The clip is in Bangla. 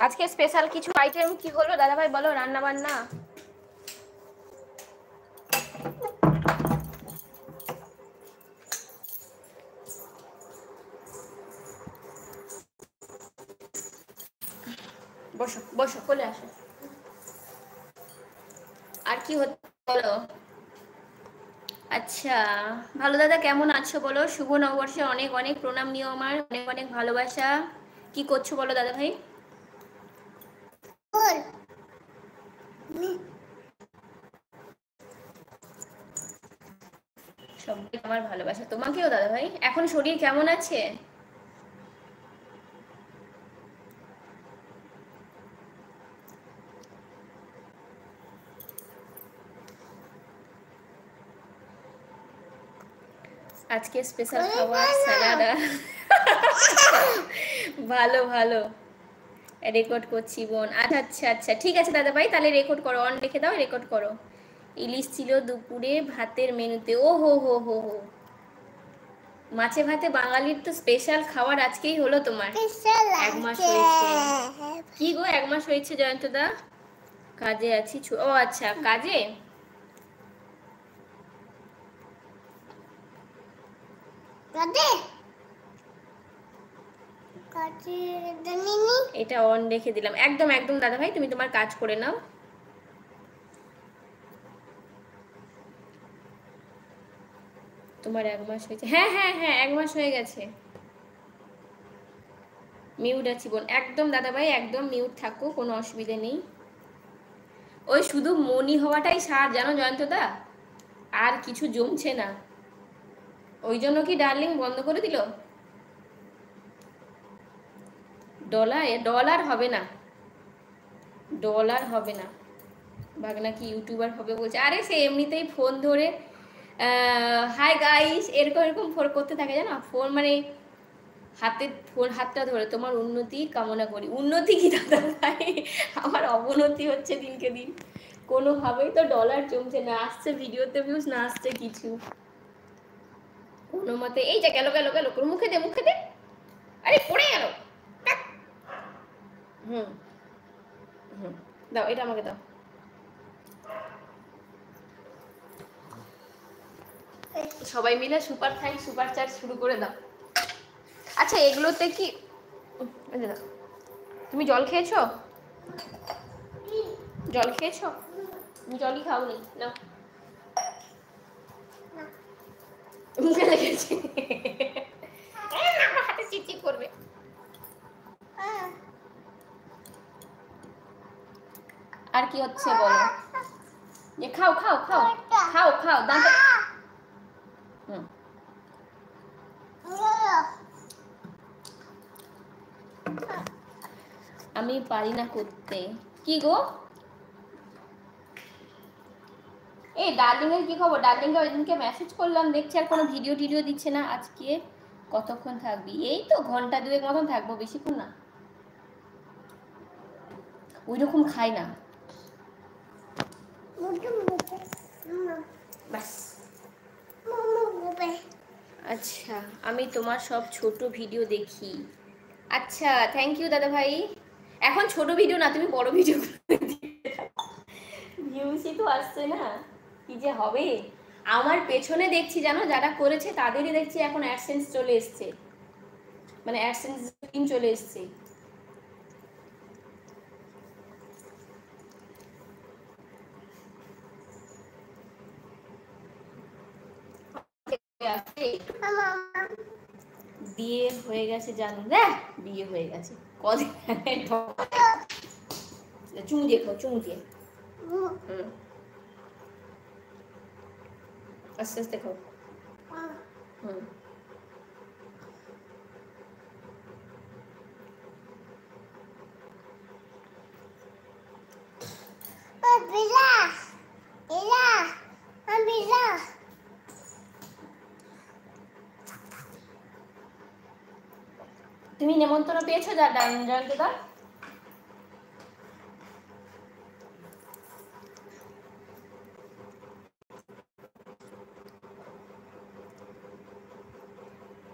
আজকে স্পেশাল কিছু আইটেম কি হলো দাদা ভাই, বলো। রান্না বান্না বসো বসো, কোলে আসো। আর কি হচ্ছে বলো। আচ্ছা, ভালো দাদা, কেমন আছো বলো। শুভ নববর্ষে অনেক অনেক প্রণাম নিও, আমার অনেক অনেক ভালোবাসা। কি করছো বলো দাদা ভাই। সবাই আমার ভালোবাসা, তোমাকেও দাদা ভাই। এখন শরীর কেমন আছে? আজকে স্পেশাল খাবার স্যালাড। ভালো ভালো, রেকর্ড করছি বোন। আচ্ছা আচ্ছা আচ্ছা, ঠিক আছে দাদা ভাই, তাহলে রেকর্ড করো, অন রেখে দাও, রেকর্ড করো। ইলিশ ছিল দুপুরে ভাতের মেনুতে। ও হো হো হো হো, মাছে ভাতে বাঙালির তো স্পেশাল খাবার আজকেই হলো তোমার। 1 মাস হয়েছে। কি গো 1 মাস হয়েছে জয়ন্ত দা? কাজে আছি। ও আচ্ছা, কাজে। এটা অন রেখে দিলাম, একদম একদম দাদা ভাই, তুমি তোমার কাজ করে নাও। তোমার 1 মাস হয়েছে? হ্যাঁ হ্যাঁ হ্যাঁ, 1 মাস হয়ে গেছে। মিউট আছি বোন, একদম দাদা ভাই, একদম মিউট থাকো, কোনো অসুবিধে নেই। ওই শুধু মনি হওয়াটাই সার, জানো জয়ন্ত দা, আর কিছু জমছে না। ওই জন্য কি ডার্লিং বন্ধ করে দিল? ডলার হবে না, ডলার হবে না। ভাগনা কি ইউটিউবার হবে বলছে? আরে সে এমনিতেই ফোন ধরে হাই গাইস এরকম এরকম ফোন করতে থাকে, জানো। ফোন মানে হাতটা ধরে তোমার উন্নতি কামনা করি। উন্নতি কি দাদা ভাই, আমার অবনতি হচ্ছে দিনকে দিন। কোনোভাবেই তো ডলার জমছে না, আসছে ভিডিওতে ভিউজ, না আসছে কিছু কোনো মতে। এই যে গেল গেল গেল, মুখে দে মুখে দে, আরে পড়ে গেল। হুম হুম, দাও এটা আমাকে দাও। সবাই মিলে সুপার থ্যাঙ্ক সুপার চার্জ শুরু করে দাও। আচ্ছা এগুলোতে কি, তুমি জল খেয়েছো? জল খেয়েছো? জলই খাওনি না, মুখে লেগেছে। আমার হাতে চিটচিট করবে। আর কি হচ্ছে বলো। যে খাও খাও খাও খাও খাও দাঁত। হুম, আমি পারি না করতে। কি গো, এই ডার্লিং এর কি খবর? ডার্লিংকে ওইদিনকে মেসেজ করলাম, দেখছি আর কোনো ভিডিও টিডিও দিচ্ছে না। আজকে কতক্ষণ থাকবি? এই তো ঘন্টা 2 মতন থাকবো, বেশিক্ষণ না। ওই রকম খাই না ব্যাস। আচ্ছা, আমি তোমার সব ছোট ভিডিও দেখি। আচ্ছা, থ্যাংক ইউ দাদা ভাই। এখন ছোট ভিডিও না, তুমি বড় ভিডিও ভিউসই তো আসছে না, কি যে হবে। আমার পেছনে দেখছি জানো, যারা করেছে তাদেরই দেখছি এখন অ্যাডসেন্স চলে এসছে, মানে অ্যাডসেন্স টিম চলে এসছে। বিয়ে হয়ে গেছে জানো, দেখ বিয়ে হয়ে গেছে কদিন। চুমু দিয়ে খাও, চুমু দিয়ে। আস্তে আস্তে খাও। হুম, তুমি নেমন্তন্ন পেয়েছো জয়ন্তদা?